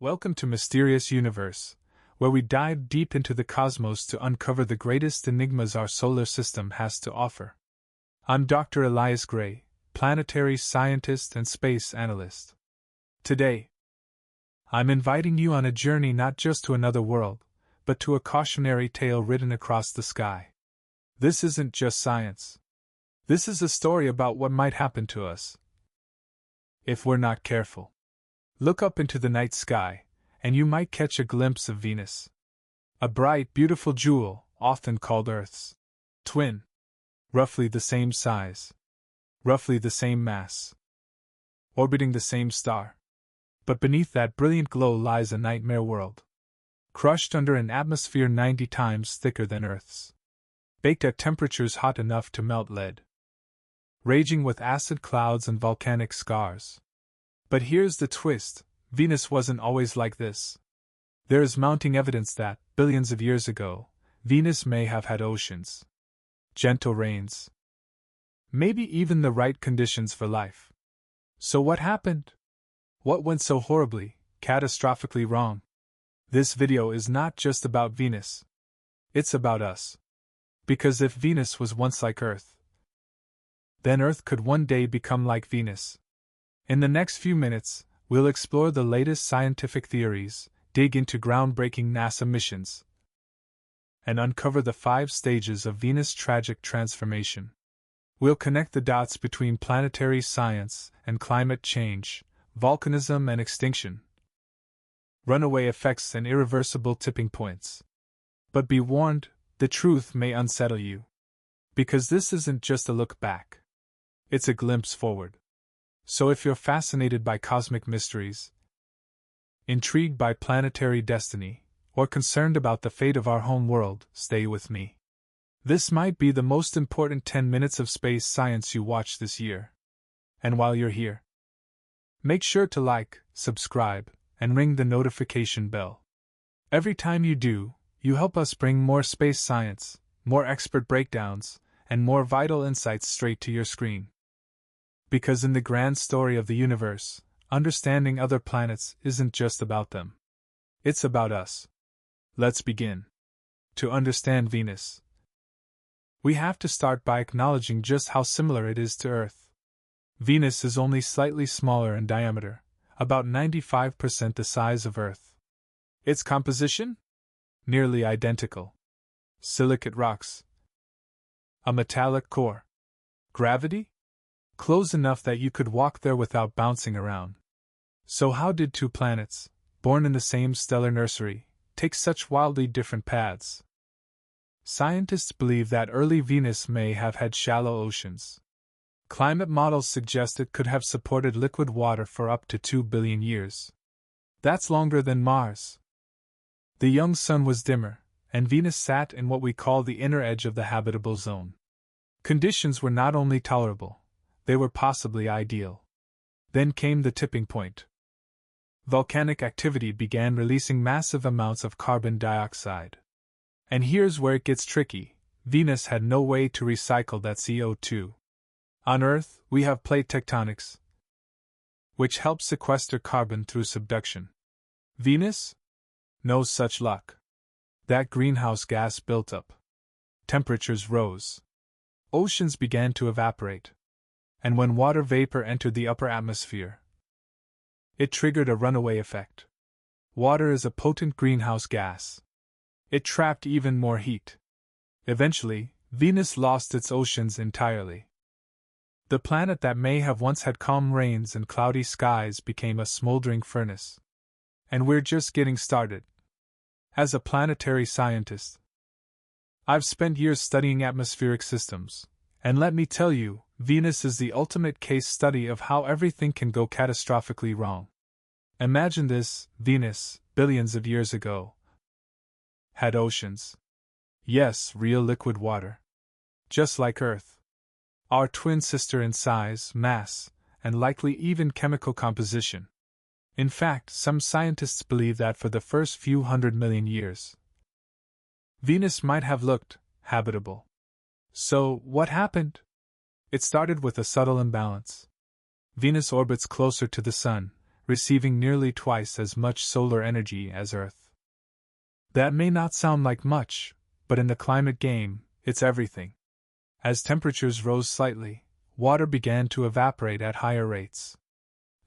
Welcome to Mysterious Universe, where we dive deep into the cosmos to uncover the greatest enigmas our solar system has to offer. I'm Dr. Elias Gray, planetary scientist and space analyst. Today, I'm inviting you on a journey not just to another world, but to a cautionary tale written across the sky. This isn't just science. This is a story about what might happen to us if we're not careful. Look up into the night sky, and you might catch a glimpse of Venus. A bright, beautiful jewel, often called Earth's twin. Roughly the same size. Roughly the same mass. Orbiting the same star. But beneath that brilliant glow lies a nightmare world. Crushed under an atmosphere 90 times thicker than Earth's. Baked at temperatures hot enough to melt lead. Raging with acid clouds and volcanic scars. But here's the twist: Venus wasn't always like this. There is mounting evidence that, billions of years ago, Venus may have had oceans, gentle rains, maybe even the right conditions for life. So what happened? What went so horribly, catastrophically wrong? This video is not just about Venus. It's about us. Because if Venus was once like Earth, then Earth could one day become like Venus. In the next few minutes, we'll explore the latest scientific theories, dig into groundbreaking NASA missions, and uncover the 5 stages of Venus' tragic transformation. We'll connect the dots between planetary science and climate change, volcanism and extinction, runaway effects and irreversible tipping points. But be warned, the truth may unsettle you. Because this isn't just a look back. It's a glimpse forward. So if you're fascinated by cosmic mysteries, intrigued by planetary destiny, or concerned about the fate of our home world, stay with me. This might be the most important 10 minutes of space science you watch this year. And while you're here, make sure to like, subscribe, and ring the notification bell. Every time you do, you help us bring more space science, more expert breakdowns, and more vital insights straight to your screen. Because in the grand story of the universe, understanding other planets isn't just about them. It's about us. Let's begin. To understand Venus, we have to start by acknowledging just how similar it is to Earth. Venus is only slightly smaller in diameter, about 95% the size of Earth. Its composition? Nearly identical. Silicate rocks. A metallic core. Gravity? Close enough that you could walk there without bouncing around. So how did 2 planets, born in the same stellar nursery, take such wildly different paths? Scientists believe that early Venus may have had shallow oceans. Climate models suggest it could have supported liquid water for up to 2 billion years. That's longer than Mars. The young sun was dimmer, and Venus sat in what we call the inner edge of the habitable zone. Conditions were not only tolerable, they were possibly ideal. Then came the tipping point. Volcanic activity began releasing massive amounts of carbon dioxide. And here's where it gets tricky: Venus had no way to recycle that CO2. On Earth, we have plate tectonics, which helps sequester carbon through subduction. Venus? No such luck. That greenhouse gas built up. Temperatures rose. Oceans began to evaporate. And when water vapor entered the upper atmosphere, it triggered a runaway effect. Water is a potent greenhouse gas. It trapped even more heat. Eventually, Venus lost its oceans entirely. The planet that may have once had calm rains and cloudy skies became a smoldering furnace. And we're just getting started. As a planetary scientist, I've spent years studying atmospheric systems, and let me tell you, Venus is the ultimate case study of how everything can go catastrophically wrong. Imagine this: Venus, billions of years ago, had oceans. Yes, real liquid water. Just like Earth. Our twin sister in size, mass, and likely even chemical composition. In fact, some scientists believe that for the first few 100 million years, Venus might have looked habitable. So, what happened? It started with a subtle imbalance. Venus orbits closer to the Sun, receiving nearly twice as much solar energy as Earth. That may not sound like much, but in the climate game, it's everything. As temperatures rose slightly, water began to evaporate at higher rates.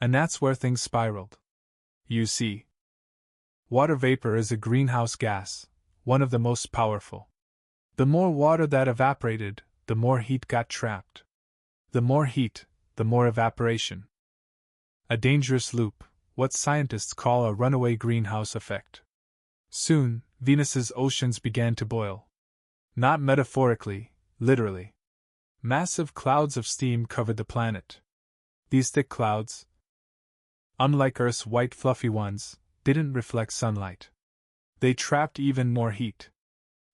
And that's where things spiraled. You see, water vapor is a greenhouse gas, one of the most powerful. The more water that evaporated, the more heat got trapped. The more heat, the more evaporation. A dangerous loop, what scientists call a runaway greenhouse effect. Soon, Venus's oceans began to boil. Not metaphorically, literally. Massive clouds of steam covered the planet. These thick clouds, unlike Earth's white fluffy ones, didn't reflect sunlight. They trapped even more heat.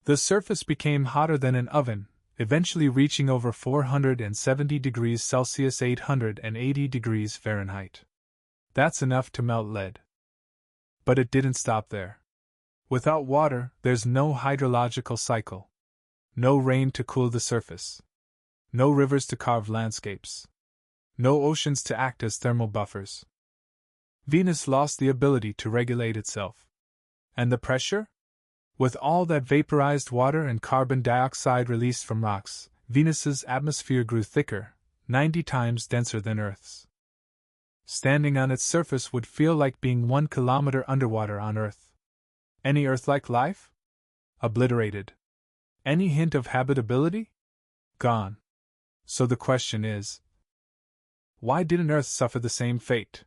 The surface became hotter than an oven, eventually reaching over 470 degrees Celsius 880 degrees Fahrenheit. That's enough to melt lead. But it didn't stop there. Without water, there's no hydrological cycle. No rain to cool the surface. No rivers to carve landscapes. No oceans to act as thermal buffers. Venus lost the ability to regulate itself. And the pressure? With all that vaporized water and carbon dioxide released from rocks, Venus's atmosphere grew thicker, 90 times denser than Earth's. Standing on its surface would feel like being 1 kilometer underwater on Earth. Any Earth-like life? Obliterated. Any hint of habitability? Gone. So the question is, why didn't Earth suffer the same fate?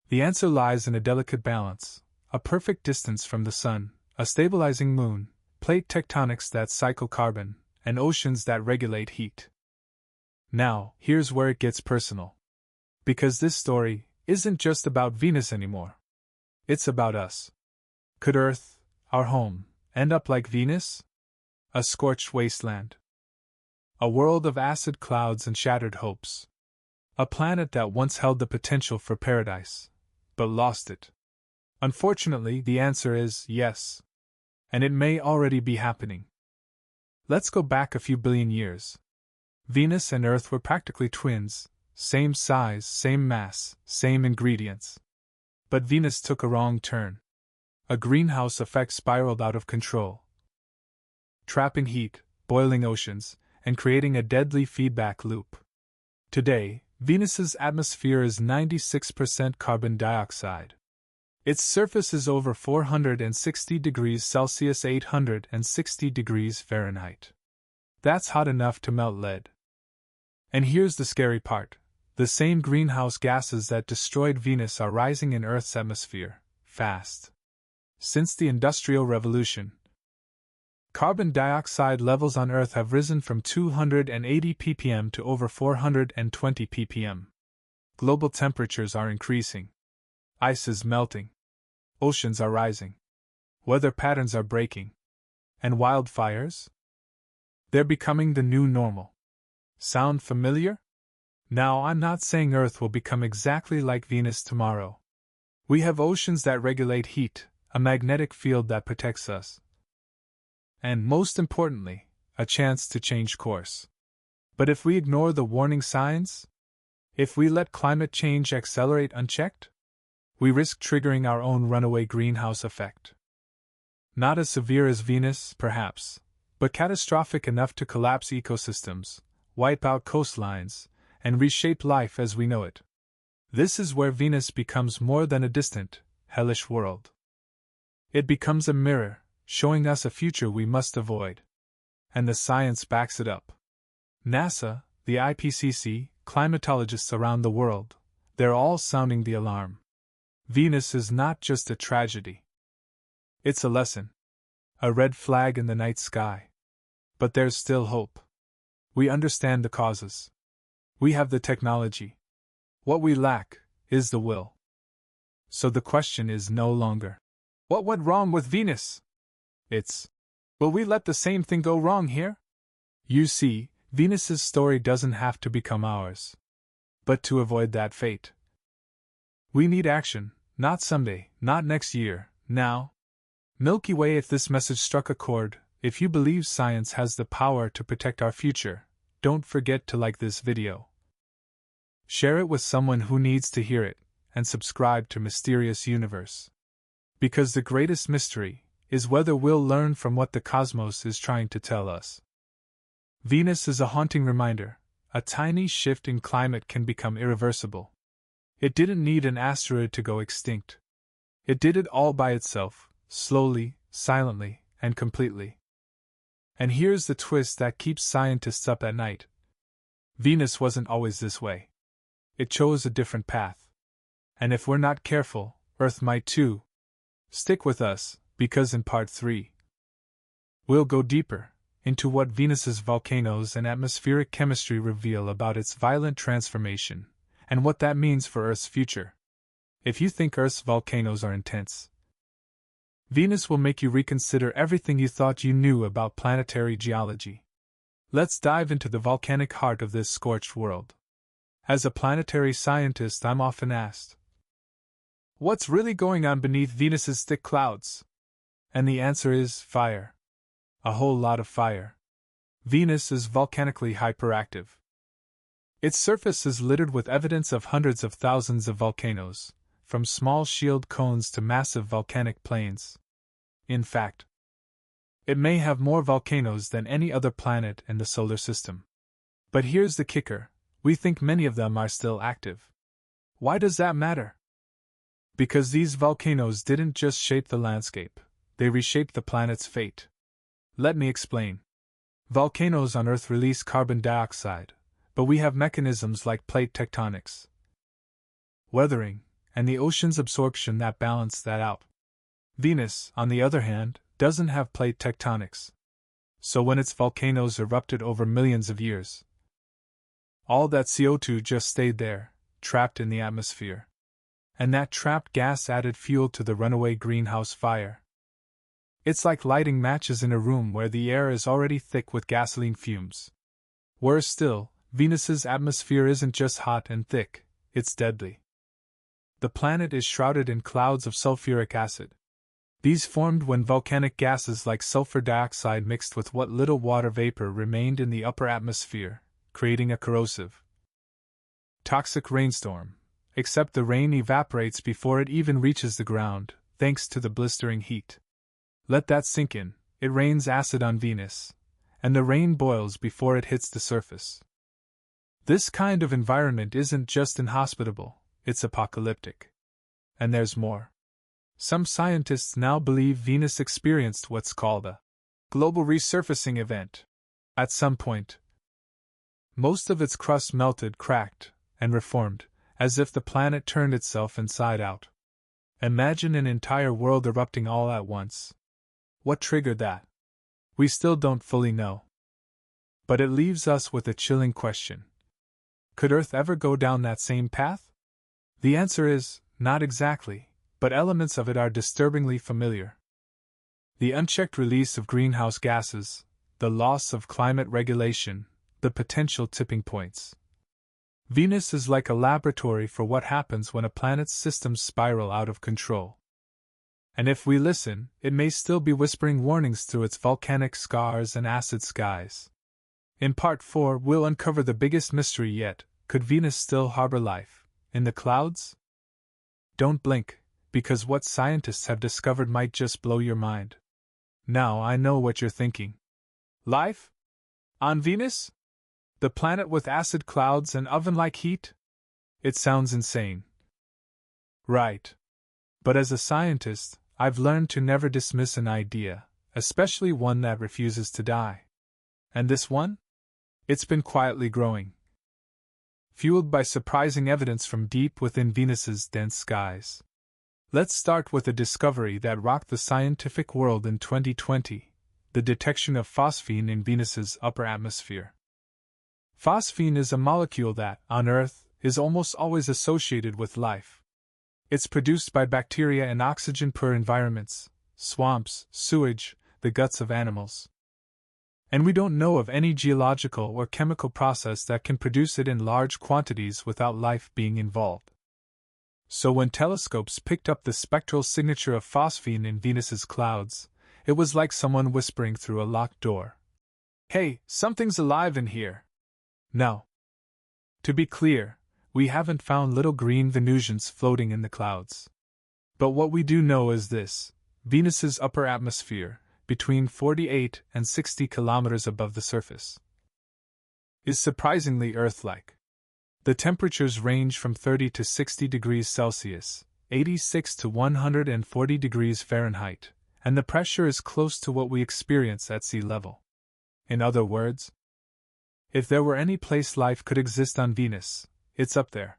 The answer lies in a delicate balance, a perfect distance from the Sun, a stabilizing moon, plate tectonics that cycle carbon, and oceans that regulate heat. Now, here's where it gets personal. Because this story isn't just about Venus anymore. It's about us. Could Earth, our home, end up like Venus? A scorched wasteland. A world of acid clouds and shattered hopes. A planet that once held the potential for paradise, but lost it. Unfortunately, the answer is yes. And it may already be happening. Let's go back a few billion years. Venus and Earth were practically twins, same size, same mass, same ingredients. But Venus took a wrong turn. A greenhouse effect spiraled out of control, trapping heat, boiling oceans, and creating a deadly feedback loop. Today, Venus's atmosphere is 96% carbon dioxide. Its surface is over 460 degrees Celsius 860 degrees Fahrenheit. That's hot enough to melt lead. And here's the scary part. The same greenhouse gases that destroyed Venus are rising in Earth's atmosphere, fast. Since the Industrial Revolution, carbon dioxide levels on Earth have risen from 280 ppm to over 420 ppm. Global temperatures are increasing. Ice is melting. Oceans are rising. Weather patterns are breaking. And wildfires? They're becoming the new normal. Sound familiar? Now, I'm not saying Earth will become exactly like Venus tomorrow. We have oceans that regulate heat, a magnetic field that protects us. And most importantly, a chance to change course. But if we ignore the warning signs, if we let climate change accelerate unchecked, we risk triggering our own runaway greenhouse effect. Not as severe as Venus, perhaps, but catastrophic enough to collapse ecosystems, wipe out coastlines, and reshape life as we know it. This is where Venus becomes more than a distant, hellish world. It becomes a mirror, showing us a future we must avoid. And the science backs it up. NASA, the IPCC, climatologists around the world, they're all sounding the alarm. Venus is not just a tragedy. It's a lesson. A red flag in the night sky. But there's still hope. We understand the causes. We have the technology. What we lack is the will. So the question is no longer, what went wrong with Venus? It's, will we let the same thing go wrong here? You see, Venus's story doesn't have to become ours. But to avoid that fate, we need action, not someday, not next year, now. Milky Way, if this message struck a chord, if you believe science has the power to protect our future, don't forget to like this video. Share it with someone who needs to hear it, and subscribe to Mysterious Universe. Because the greatest mystery is whether we'll learn from what the cosmos is trying to tell us. Venus is a haunting reminder. A tiny shift in climate can become irreversible. It didn't need an asteroid to go extinct. It did it all by itself, slowly, silently, and completely. And here's the twist that keeps scientists up at night. Venus wasn't always this way. It chose a different path. And if we're not careful, Earth might too. Stick with us, because in Part 3, we'll go deeper into what Venus's volcanoes and atmospheric chemistry reveal about its violent transformation, and what that means for Earth's future. If you think Earth's volcanoes are intense, Venus will make you reconsider everything you thought you knew about planetary geology. Let's dive into the volcanic heart of this scorched world. As a planetary scientist, I'm often asked, what's really going on beneath Venus's thick clouds? And the answer is fire. A whole lot of fire. Venus is volcanically hyperactive. Its surface is littered with evidence of hundreds of thousands of volcanoes, from small shield cones to massive volcanic plains. In fact, it may have more volcanoes than any other planet in the solar system. But here's the kicker: we think many of them are still active. Why does that matter? Because these volcanoes didn't just shape the landscape, they reshaped the planet's fate. Let me explain. Volcanoes on Earth release carbon dioxide, but we have mechanisms like plate tectonics, weathering, and the ocean's absorption that balance that out. Venus, on the other hand, doesn't have plate tectonics. So when its volcanoes erupted over millions of years, all that CO2 just stayed there, trapped in the atmosphere. And that trapped gas added fuel to the runaway greenhouse fire. It's like lighting matches in a room where the air is already thick with gasoline fumes. Worse still, Venus's atmosphere isn't just hot and thick, it's deadly. The planet is shrouded in clouds of sulfuric acid. These formed when volcanic gases like sulfur dioxide mixed with what little water vapor remained in the upper atmosphere, creating a corrosive, toxic rainstorm, except the rain evaporates before it even reaches the ground, thanks to the blistering heat. Let that sink in. It rains acid on Venus, and the rain boils before it hits the surface. This kind of environment isn't just inhospitable, it's apocalyptic. And there's more. Some scientists now believe Venus experienced what's called a global resurfacing event. At some point, most of its crust melted, cracked, and reformed, as if the planet turned itself inside out. Imagine an entire world erupting all at once. What triggered that? We still don't fully know. But it leaves us with a chilling question. Could Earth ever go down that same path? The answer is, not exactly, but elements of it are disturbingly familiar. The unchecked release of greenhouse gases, the loss of climate regulation, the potential tipping points. Venus is like a laboratory for what happens when a planet's systems spiral out of control. And if we listen, it may still be whispering warnings through its volcanic scars and acid skies. In Part 4, we'll uncover the biggest mystery yet: could Venus still harbor life in the clouds? Don't blink, because what scientists have discovered might just blow your mind. Now I know what you're thinking. Life? On Venus? The planet with acid clouds and oven-like heat? It sounds insane. Right. But as a scientist, I've learned to never dismiss an idea, especially one that refuses to die. And this one? It's been quietly growing, fueled by surprising evidence from deep within Venus's dense skies. Let's start with a discovery that rocked the scientific world in 2020, the detection of phosphine in Venus's upper atmosphere. Phosphine is a molecule that, on Earth, is almost always associated with life. It's produced by bacteria in oxygen-poor environments, swamps, sewage, the guts of animals. And we don't know of any geological or chemical process that can produce it in large quantities without life being involved. So when telescopes picked up the spectral signature of phosphine in Venus's clouds, it was like someone whispering through a locked door. Hey, something's alive in here. Now, to be clear, We haven't found little green Venusians floating in the clouds. But what we do know is this: Venus's upper atmosphere, between 48 and 60 kilometers above the surface, is surprisingly Earth-like. The temperatures range from 30 to 60 degrees Celsius, 86 to 140 degrees Fahrenheit, and the pressure is close to what we experience at sea level. In other words, if there were any place life could exist on Venus, it's up there.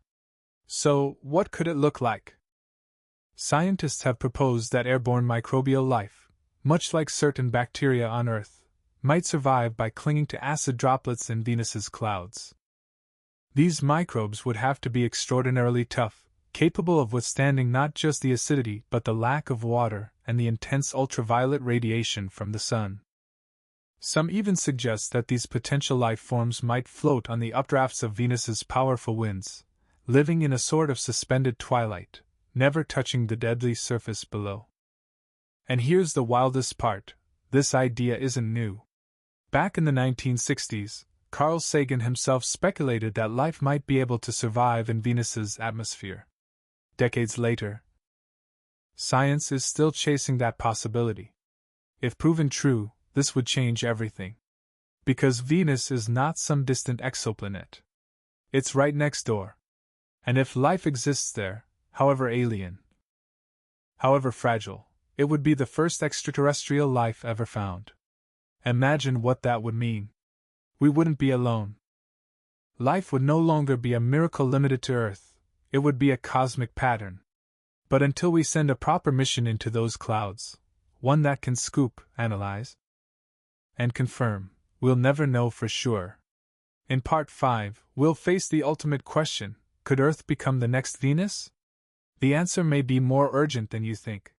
So, what could it look like? Scientists have proposed that airborne microbial life, much like certain bacteria on Earth, might survive by clinging to acid droplets in Venus's clouds. These microbes would have to be extraordinarily tough, capable of withstanding not just the acidity but the lack of water and the intense ultraviolet radiation from the sun. Some even suggest that these potential life forms might float on the updrafts of Venus's powerful winds, living in a sort of suspended twilight, never touching the deadly surface below. And here's the wildest part: this idea isn't new. Back in the 1960s, Carl Sagan himself speculated that life might be able to survive in Venus's atmosphere. Decades later, science is still chasing that possibility. If proven true, this would change everything. Because Venus is not some distant exoplanet. It's right next door. And if life exists there, however alien, however fragile, it would be the first extraterrestrial life ever found. Imagine what that would mean. We wouldn't be alone. Life would no longer be a miracle limited to Earth, it would be a cosmic pattern. But until we send a proper mission into those clouds, one that can scoop, analyze, and confirm, we'll never know for sure. In Part 5, we'll face the ultimate question: could Earth become the next Venus? The answer may be more urgent than you think.